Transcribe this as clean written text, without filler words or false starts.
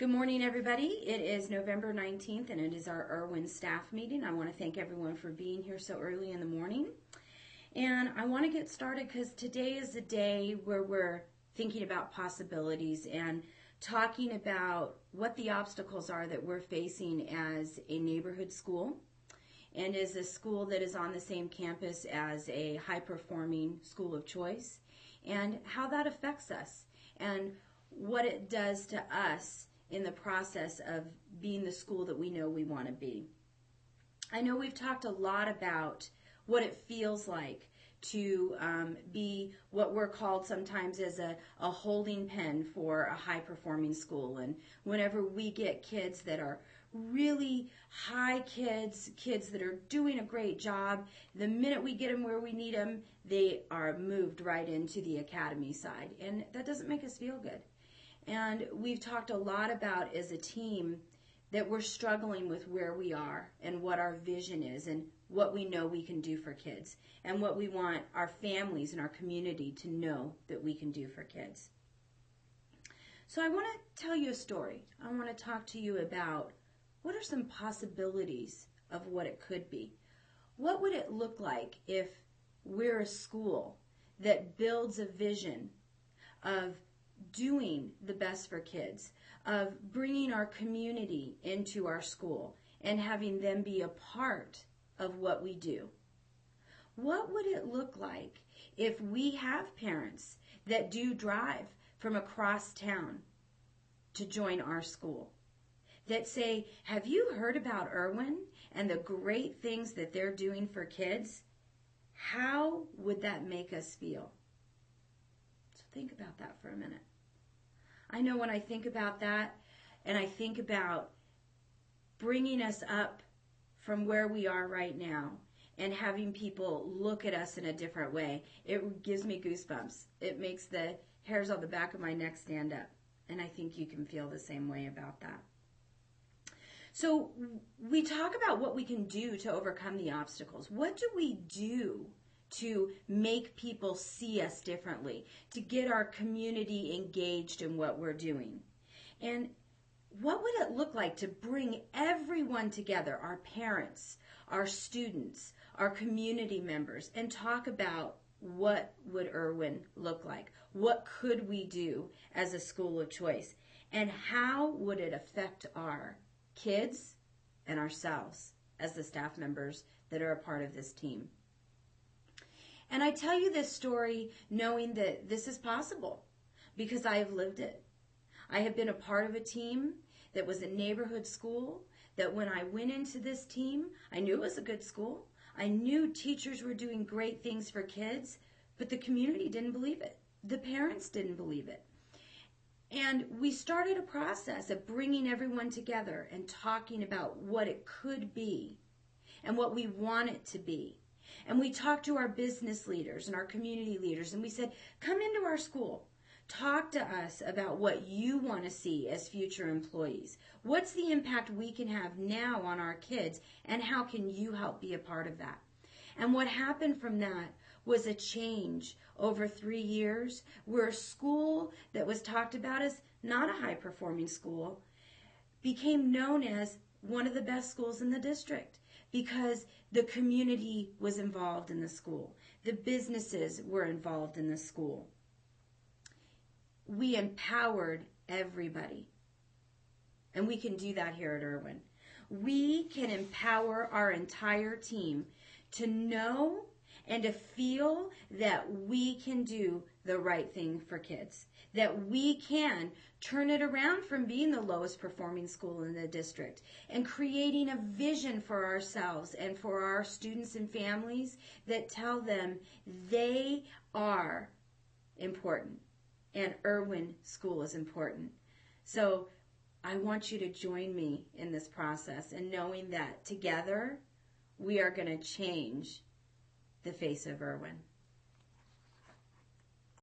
Good morning, everybody. It is November 19th, and it is our Irwin staff meeting. I want to thank everyone for being here so early in the morning. And I want to get started because today is a day where we're thinking about possibilities and talking about what the obstacles are that we're facing as a neighborhood school and as a school that is on the same campus as a high-performing school of choice, and how that affects us and what it does to us in the process of being the school that we know we want to be. I know we've talked a lot about what it feels like to be what we're called sometimes as a holding pen for a high-performing school. And whenever we get kids that are really high kids that are doing a great job, the minute we get them where we need them, they are moved right into the academy side. And that doesn't make us feel good. And we've talked a lot about as a team that we're struggling with where we are and what our vision is and what we know we can do for kids and what we want our families and our community to know that we can do for kids. So I want to tell you a story. I want to talk to you about what are some possibilities of what it could be. What would it look like if we're a school that builds a vision of doing the best for kids, of bringing our community into our school and having them be a part of what we do? What would it look like if we have parents that do drive from across town to join our school, that say, have you heard about Irwin and the great things that they're doing for kids? How would that make us feel? So think about that for a minute. I know when I think about that and I think about bringing us up from where we are right now and having people look at us in a different way, it gives me goosebumps. It makes the hairs on the back of my neck stand up. And I think you can feel the same way about that. So we talk about what we can do to overcome the obstacles. What do we do to make people see us differently, to get our community engaged in what we're doing? And what would it look like to bring everyone together, our parents, our students, our community members, and talk about what would Irwin look like? What could we do as a school of choice? And how would it affect our kids and ourselves as the staff members that are a part of this team? And I tell you this story knowing that this is possible because I have lived it. I have been a part of a team that was a neighborhood school, that when I went into this team, I knew it was a good school. I knew teachers were doing great things for kids, but the community didn't believe it. The parents didn't believe it. And we started a process of bringing everyone together and talking about what it could be and what we want it to be. And we talked to our business leaders and our community leaders, and we said, come into our school. Talk to us about what you want to see as future employees. What's the impact we can have now on our kids, and how can you help be a part of that? And what happened from that was a change over 3 years where a school that was talked about as not a high-performing school became known as one of the best schools in the district because the community was involved in the school. The businesses were involved in the school. We empowered everybody. And we can do that here at Irwin. We can empower our entire team to know and to feel that we can do the right thing for kids, that we can turn it around from being the lowest performing school in the district and creating a vision for ourselves and for our students and families that tell them they are important and Irwin School is important. So I want you to join me in this process and knowing that together we are going to change the face of Irwin.